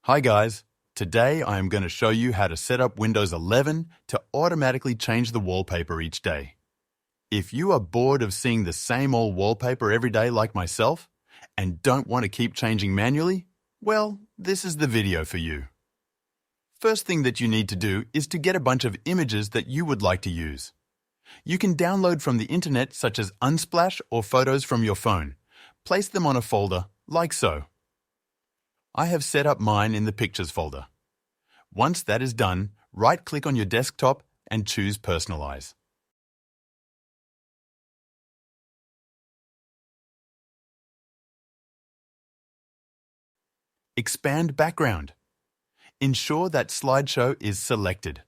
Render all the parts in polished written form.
Hi guys, today I am going to show you how to set up Windows 11 to automatically change the wallpaper each day. If you are bored of seeing the same old wallpaper every day like myself and don't want to keep changing manually, well, this is the video for you. First thing that you need to do is to get a bunch of images that you would like to use. You can download from the internet such as Unsplash or photos from your phone. Place them on a folder like so. I have set up mine in the Pictures folder. Once that is done, right-click on your desktop and choose Personalize. Expand Background. Ensure that slideshow is selected.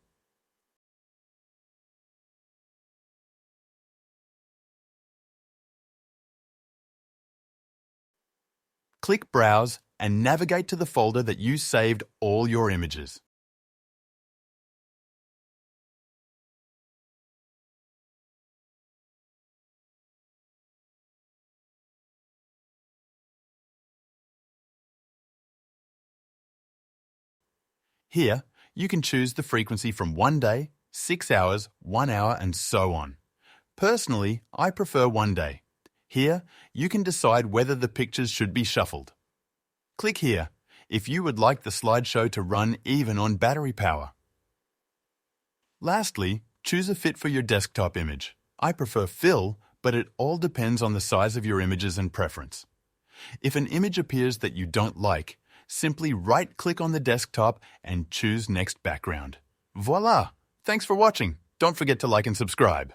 Click Browse and navigate to the folder that you saved all your images. Here, you can choose the frequency from 1 day, 6 hours, 1 hour, and so on. Personally, I prefer 1 day. Here, you can decide whether the pictures should be shuffled. Click here if you would like the slideshow to run even on battery power. Lastly, choose a fit for your desktop image. I prefer fill, but it all depends on the size of your images and preference. If an image appears that you don't like, simply right-click on the desktop and choose Next Background. Voila! Thanks for watching. Don't forget to like and subscribe.